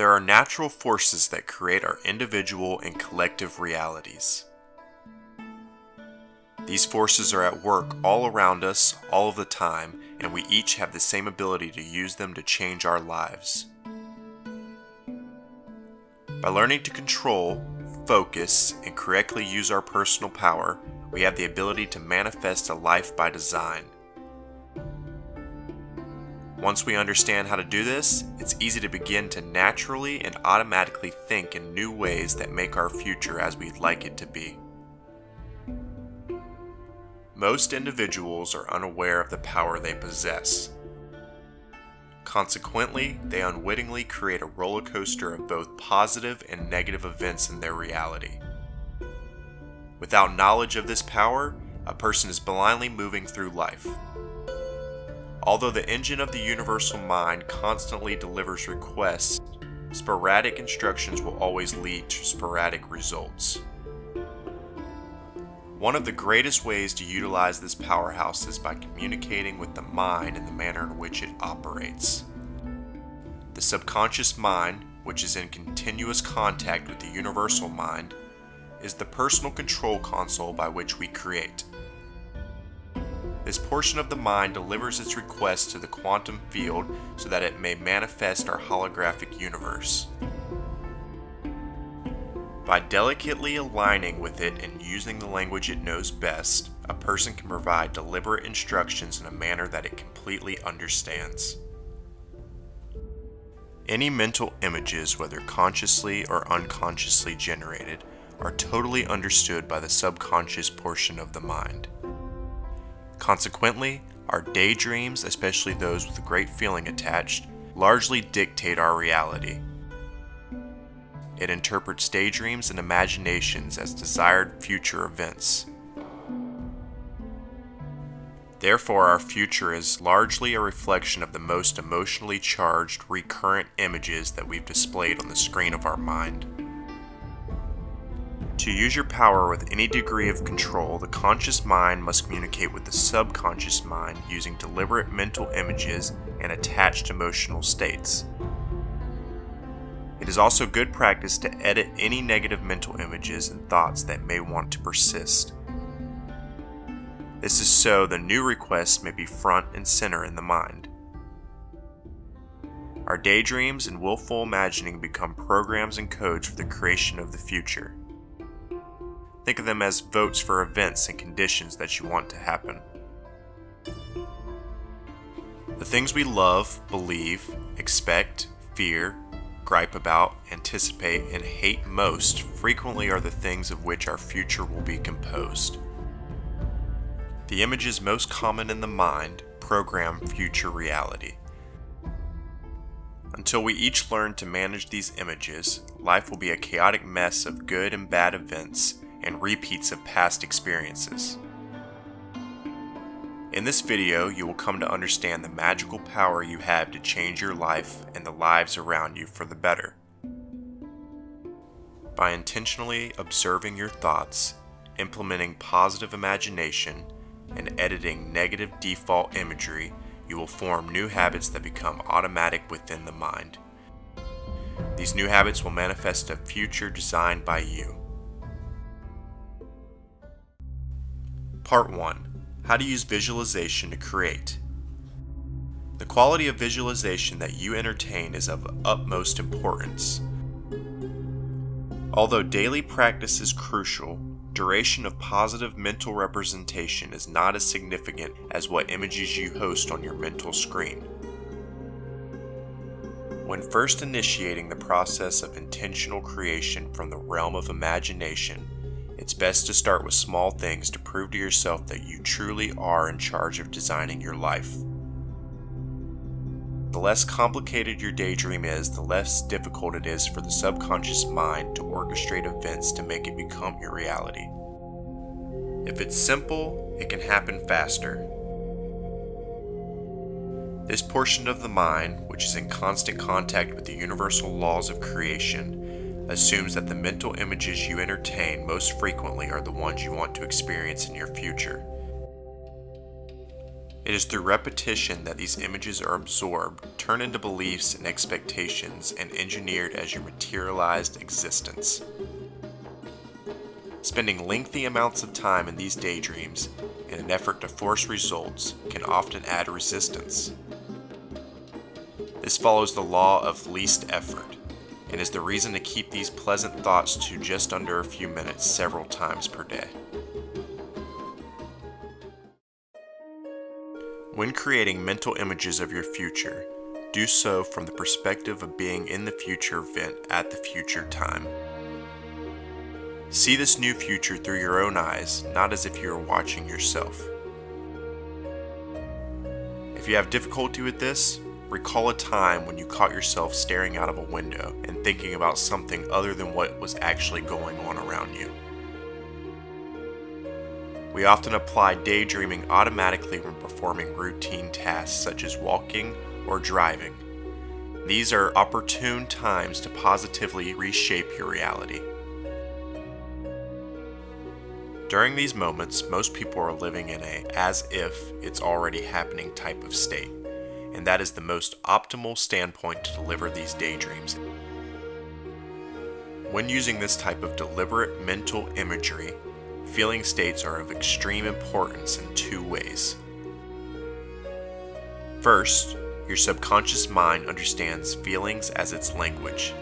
There are natural forces that create our individual and collective realities. These forces are at work all around us, all of the time, and we each have the same ability to use them to change our lives. By learning to control, focus, and correctly use our personal power, we have the ability to manifest a life by design. Once we understand how to do this, it's easy to begin to naturally and automatically think in new ways that make our future as we'd like it to be. Most individuals are unaware of the power they possess. Consequently, they unwittingly create a roller coaster of both positive and negative events in their reality. Without knowledge of this power, a person is blindly moving through life. Although the engine of the universal mind constantly delivers requests, sporadic instructions will always lead to sporadic results. One of the greatest ways to utilize this powerhouse is by communicating with the mind in the manner in which it operates. The subconscious mind, which is in continuous contact with the universal mind, is the personal control console by which we create. This portion of the mind delivers its requests to the quantum field so that it may manifest our holographic universe. By delicately aligning with it and using the language it knows best, a person can provide deliberate instructions in a manner that it completely understands. Any mental images, whether consciously or unconsciously generated, are totally understood by the subconscious portion of the mind. Consequently, our daydreams, especially those with a great feeling attached, largely dictate our reality. It interprets daydreams and imaginations as desired future events. Therefore, our future is largely a reflection of the most emotionally charged, recurrent images that we've displayed on the screen of our mind. To use your power with any degree of control, the conscious mind must communicate with the subconscious mind using deliberate mental images and attached emotional states. It is also good practice to edit any negative mental images and thoughts that may want to persist. This is so the new requests may be front and center in the mind. Our daydreams and willful imagining become programs and codes for the creation of the future. Think of them as votes for events and conditions that you want to happen. The things we love, believe, expect, fear, gripe about, anticipate, and hate most frequently are the things of which our future will be composed. The images most common in the mind program future reality. Until we each learn to manage these images, life will be a chaotic mess of good and bad events and repeats of past experiences. In this video, you will come to understand the magical power you have to change your life and the lives around you for the better. By intentionally observing your thoughts, implementing positive imagination, and editing negative default imagery, you will form new habits that become automatic within the mind. These new habits will manifest a future designed by you. Part 1. How to use visualization to create. The quality of visualization that you entertain is of utmost importance. Although daily practice is crucial, duration of positive mental representation is not as significant as what images you host on your mental screen. When first initiating the process of intentional creation from the realm of imagination, it's best to start with small things to prove to yourself that you truly are in charge of designing your life. The less complicated your daydream is, the less difficult it is for the subconscious mind to orchestrate events to make it become your reality. If it's simple, it can happen faster. This portion of the mind, which is in constant contact with the universal laws of creation, assumes that the mental images you entertain most frequently are the ones you want to experience in your future. It is through repetition that these images are absorbed, turned into beliefs and expectations, and engineered as your materialized existence. Spending lengthy amounts of time in these daydreams in an effort to force results can often add resistance. This follows the law of least effort, and is the reason to keep these pleasant thoughts to just under a few minutes several times per day. When creating mental images of your future, do so from the perspective of being in the future event at the future time. See this new future through your own eyes, not as if you are watching yourself. If you have difficulty with this, recall a time when you caught yourself staring out of a window and thinking about something other than what was actually going on around you. We often apply daydreaming automatically when performing routine tasks such as walking or driving. These are opportune times to positively reshape your reality. During these moments, most people are living in a as if it's already happening type of state, and that is the most optimal standpoint to deliver these daydreams. When using this type of deliberate mental imagery, feeling states are of extreme importance in two ways. First, your subconscious mind understands feelings as its language.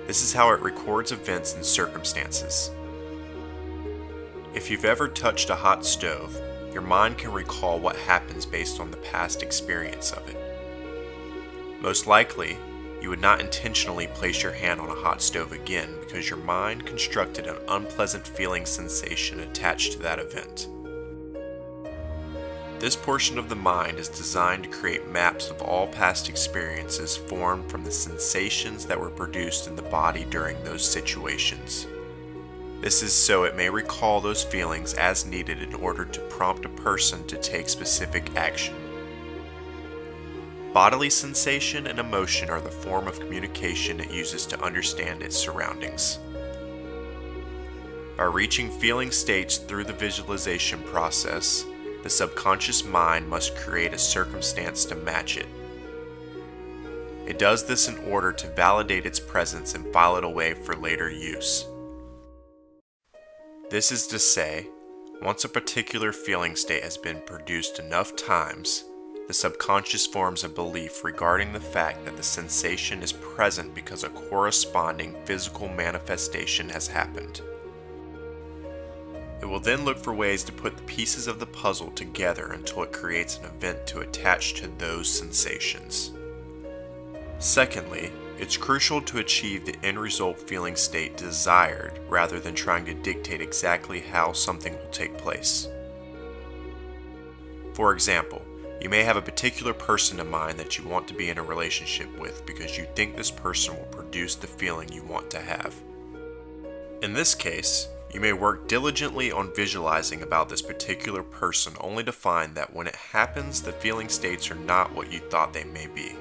This is how it records events and circumstances. If you've ever touched a hot stove, your mind can recall what happens based on the past experience of it. Most likely, you would not intentionally place your hand on a hot stove again because your mind constructed an unpleasant feeling sensation attached to that event. This portion of the mind is designed to create maps of all past experiences formed from the sensations that were produced in the body during those situations. This is so it may recall those feelings as needed in order to prompt a person to take specific action. Bodily sensation and emotion are the form of communication it uses to understand its surroundings. By reaching feeling states through the visualization process, the subconscious mind must create a circumstance to match it. It does this in order to validate its presence and file it away for later use. This is to say, once a particular feeling state has been produced enough times, the subconscious forms a belief regarding the fact that the sensation is present because a corresponding physical manifestation has happened. It will then look for ways to put the pieces of the puzzle together until it creates an event to attach to those sensations. Secondly, it's crucial to achieve the end result feeling state desired rather than trying to dictate exactly how something will take place. For example, you may have a particular person in mind that you want to be in a relationship with because you think this person will produce the feeling you want to have. In this case, you may work diligently on visualizing about this particular person only to find that when it happens, the feeling states are not what you thought they may be.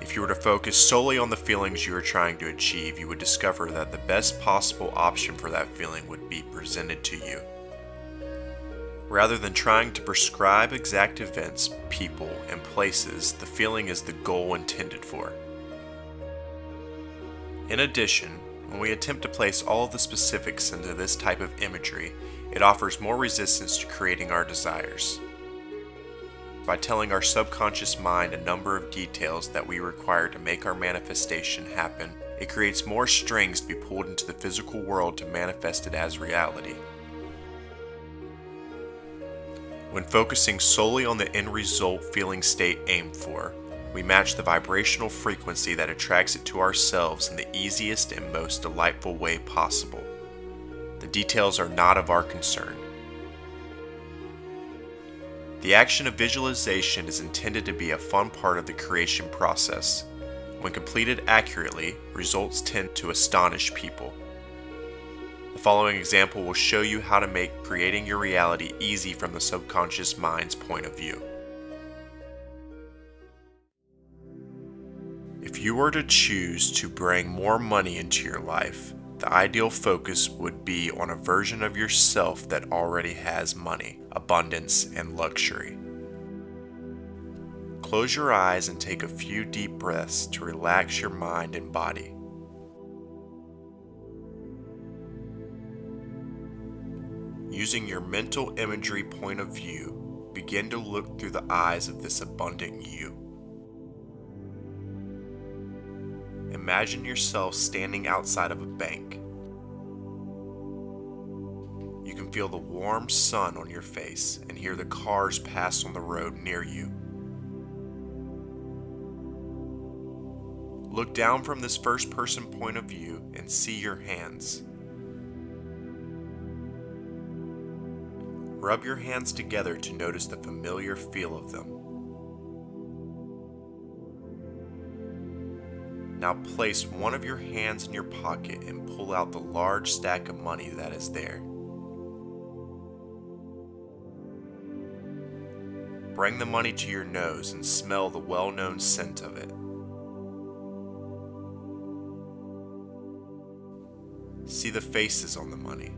If you were to focus solely on the feelings you are trying to achieve, you would discover that the best possible option for that feeling would be presented to you. Rather than trying to prescribe exact events, people, and places, the feeling is the goal intended for. In addition, when we attempt to place all of the specifics into this type of imagery, it offers more resistance to creating our desires. By telling our subconscious mind a number of details that we require to make our manifestation happen, it creates more strings to be pulled into the physical world to manifest it as reality. When focusing solely on the end result feeling state aimed for, we match the vibrational frequency that attracts it to ourselves in the easiest and most delightful way possible. The details are not of our concern. The action of visualization is intended to be a fun part of the creation process. When completed accurately, results tend to astonish people. The following example will show you how to make creating your reality easy from the subconscious mind's point of view. If you were to choose to bring more money into your life, The ideal focus would be on a version of yourself that already has money, abundance, and luxury. Close your eyes and take a few deep breaths to relax your mind and body. Using your mental imagery point of view, begin to look through the eyes of this abundant you. Imagine yourself standing outside of a bank. You can feel the warm sun on your face and hear the cars pass on the road near you. Look down from this first-person point of view and see your hands. Rub your hands together to notice the familiar feel of them. Now place one of your hands in your pocket and pull out the large stack of money that is there. Bring the money to your nose and smell the well-known scent of it. See the faces on the money.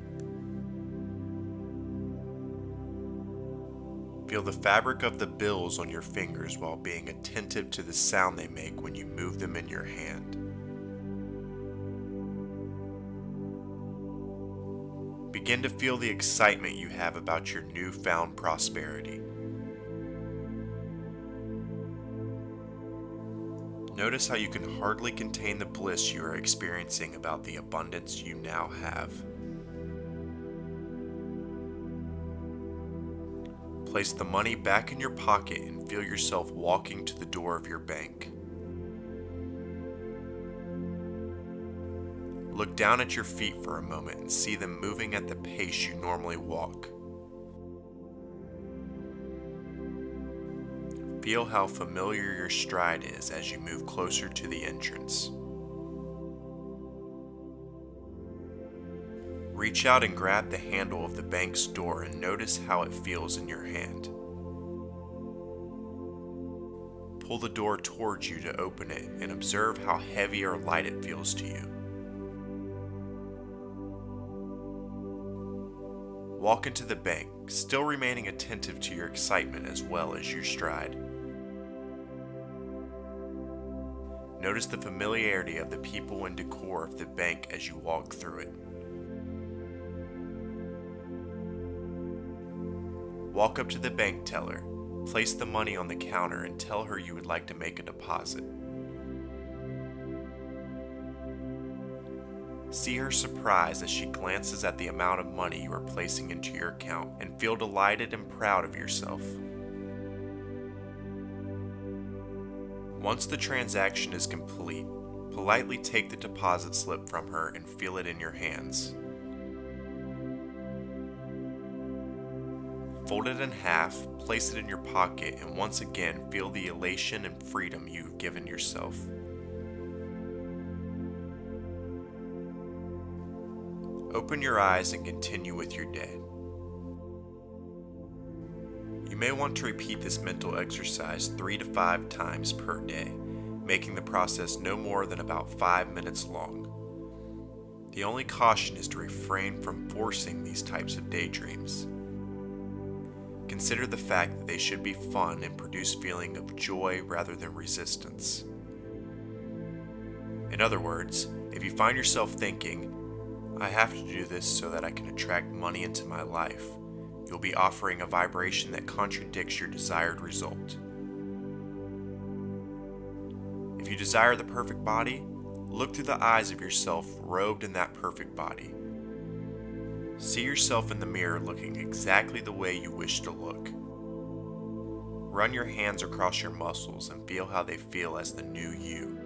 Feel the fabric of the bills on your fingers while being attentive to the sound they make when you move them in your hand. Begin to feel the excitement you have about your newfound prosperity. Notice how you can hardly contain the bliss you are experiencing about the abundance you now have. Place the money back in your pocket and feel yourself walking to the door of your bank. Look down at your feet for a moment and see them moving at the pace you normally walk. Feel how familiar your stride is as you move closer to the entrance. Reach out and grab the handle of the bank's door and notice how it feels in your hand. Pull the door towards you to open it and observe how heavy or light it feels to you. Walk into the bank, still remaining attentive to your excitement as well as your stride. Notice the familiarity of the people and decor of the bank as you walk through it. Walk up to the bank teller, place the money on the counter and tell her you would like to make a deposit. See her surprise as she glances at the amount of money you are placing into your account and feel delighted and proud of yourself. Once the transaction is complete, politely take the deposit slip from her and feel it in your hands. Fold it in half, place it in your pocket, and once again feel the elation and freedom you've given yourself. Open your eyes and continue with your day. You may want to repeat this mental exercise 3 to 5 times per day, making the process no more than about 5 minutes long. The only caution is to refrain from forcing these types of daydreams. Consider the fact that they should be fun and produce feeling of joy rather than resistance. In other words, if you find yourself thinking, "I have to do this so that I can attract money into my life," you'll be offering a vibration that contradicts your desired result. If you desire the perfect body, look through the eyes of yourself robed in that perfect body. See yourself in the mirror looking exactly the way you wish to look. Run your hands across your muscles and feel how they feel as the new you.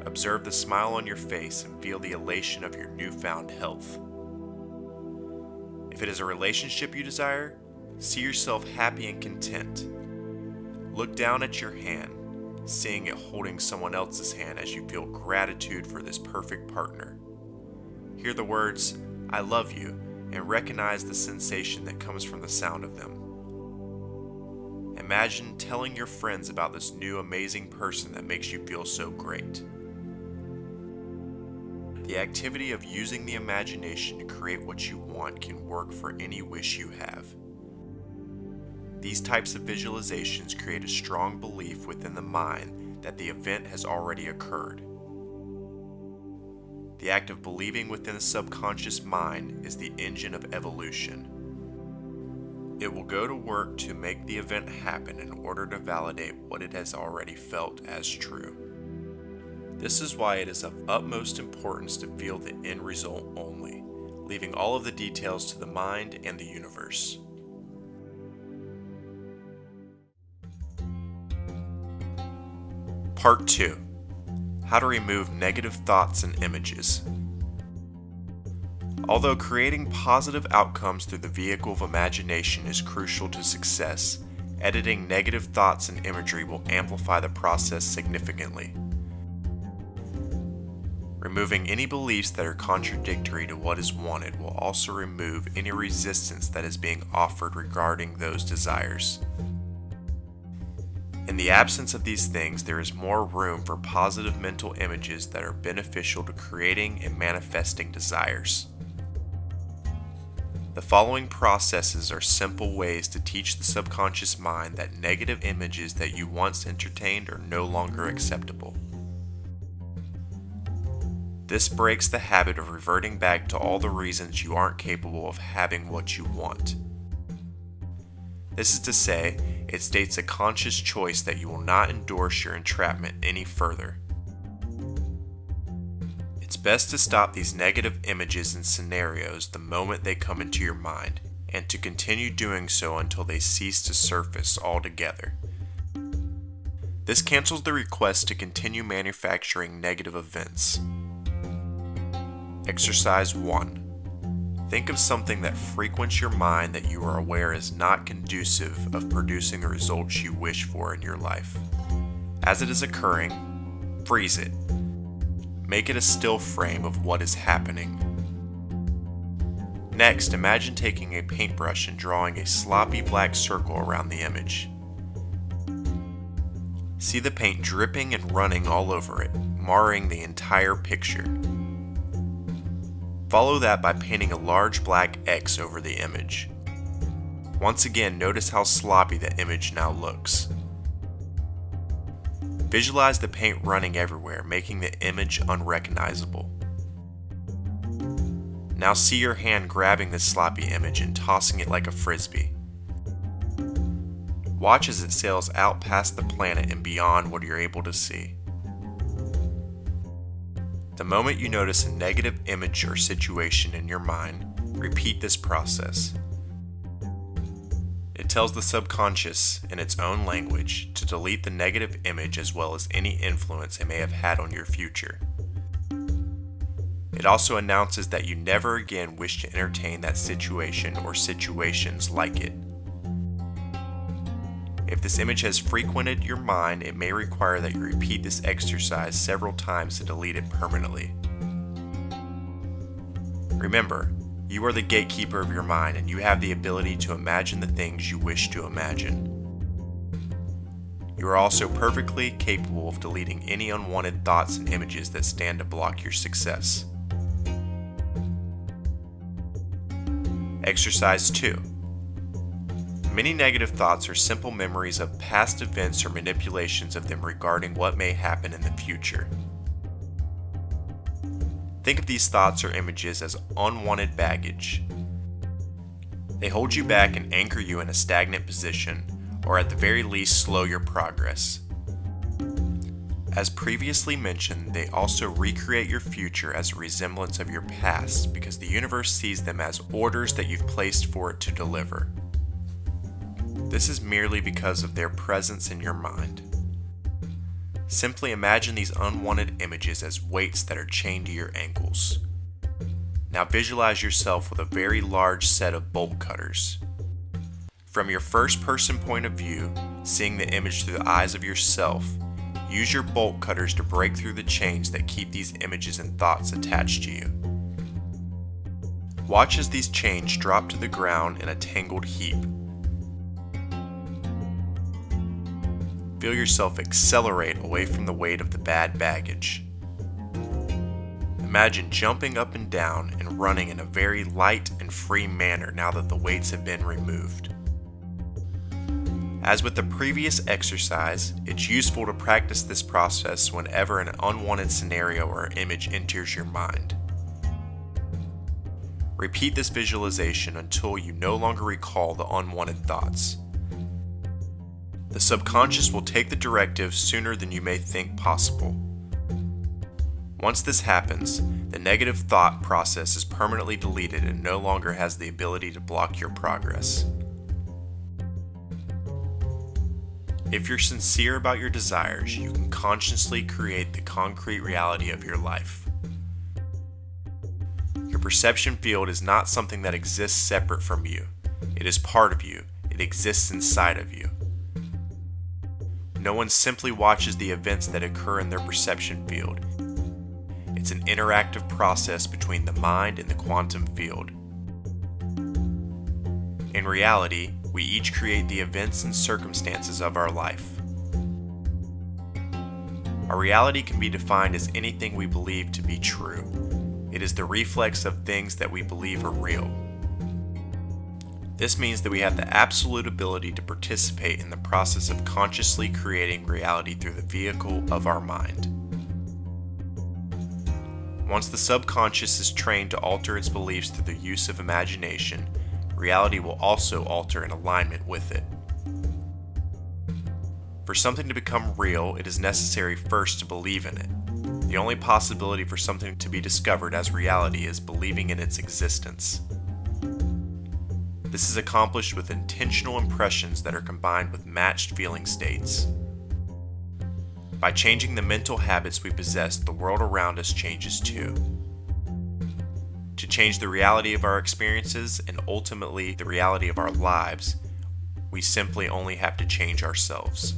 Observe the smile on your face and feel the elation of your newfound health. If it is a relationship you desire, see yourself happy and content. Look down at your hand, seeing it holding someone else's hand as you feel gratitude for this perfect partner. Hear the words, "I love you," and recognize the sensation that comes from the sound of them. Imagine telling your friends about this new amazing person that makes you feel so great. The activity of using the imagination to create what you want can work for any wish you have. These types of visualizations create a strong belief within the mind that the event has already occurred. The act of believing within the subconscious mind is the engine of evolution. It will go to work to make the event happen in order to validate what it has already felt as true. This is why it is of utmost importance to feel the end result only, leaving all of the details to the mind and the universe. Part 2. How to remove negative thoughts and images. Although creating positive outcomes through the vehicle of imagination is crucial to success, editing negative thoughts and imagery will amplify the process significantly. Removing any beliefs that are contradictory to what is wanted will also remove any resistance that is being offered regarding those desires. In the absence of these things, there is more room for positive mental images that are beneficial to creating and manifesting desires. The following processes are simple ways to teach the subconscious mind that negative images that you once entertained are no longer acceptable. This breaks the habit of reverting back to all the reasons you aren't capable of having what you want. This is to say, it states a conscious choice that you will not endorse your entrapment any further. It's best to stop these negative images and scenarios the moment they come into your mind, and to continue doing so until they cease to surface altogether. This cancels the request to continue manufacturing negative events. Exercise 1. Think of something that frequents your mind that you are aware is not conducive of producing the results you wish for in your life. As it is occurring, freeze it. Make it a still frame of what is happening. Next, imagine taking a paintbrush and drawing a sloppy black circle around the image. See the paint dripping and running all over it, marring the entire picture. Follow that by painting a large black X over the image. Once again, notice how sloppy the image now looks. Visualize the paint running everywhere, making the image unrecognizable. Now see your hand grabbing this sloppy image and tossing it like a frisbee. Watch as it sails out past the planet and beyond what you're able to see. The moment you notice a negative image or situation in your mind, repeat this process. It tells the subconscious, in its own language, to delete the negative image as well as any influence it may have had on your future. It also announces that you never again wish to entertain that situation or situations like it. If this image has frequented your mind, it may require that you repeat this exercise several times to delete it permanently. Remember, you are the gatekeeper of your mind and you have the ability to imagine the things you wish to imagine. You are also perfectly capable of deleting any unwanted thoughts and images that stand to block your success. Exercise 2. Many negative thoughts are simple memories of past events or manipulations of them regarding what may happen in the future. Think of these thoughts or images as unwanted baggage. They hold you back and anchor you in a stagnant position, or at the very least slow your progress. As previously mentioned, they also recreate your future as a resemblance of your past because the universe sees them as orders that you've placed for it to deliver. This is merely because of their presence in your mind. Simply imagine these unwanted images as weights that are chained to your ankles. Now visualize yourself with a very large set of bolt cutters. From your first person point of view, seeing the image through the eyes of yourself, use your bolt cutters to break through the chains that keep these images and thoughts attached to you. Watch as these chains drop to the ground in a tangled heap. Feel yourself accelerate away from the weight of the bad baggage. Imagine jumping up and down and running in a very light and free manner now that the weights have been removed. As with the previous exercise, it's useful to practice this process whenever an unwanted scenario or image enters your mind. Repeat this visualization until you no longer recall the unwanted thoughts. The subconscious will take the directive sooner than you may think possible. Once this happens, the negative thought process is permanently deleted and no longer has the ability to block your progress. If you're sincere about your desires, you can consciously create the concrete reality of your life. Your perception field is not something that exists separate from you. It is part of you. It exists inside of you. No one simply watches the events that occur in their perception field. It's an interactive process between the mind and the quantum field. In reality, we each create the events and circumstances of our life. Our reality can be defined as anything we believe to be true. It is the reflex of things that we believe are real. This means that we have the absolute ability to participate in the process of consciously creating reality through the vehicle of our mind. Once the subconscious is trained to alter its beliefs through the use of imagination, reality will also alter in alignment with it. For something to become real, it is necessary first to believe in it. The only possibility for something to be discovered as reality is believing in its existence. This is accomplished with intentional impressions that are combined with matched feeling states. By changing the mental habits we possess, the world around us changes too. To change the reality of our experiences and ultimately the reality of our lives, we simply only have to change ourselves.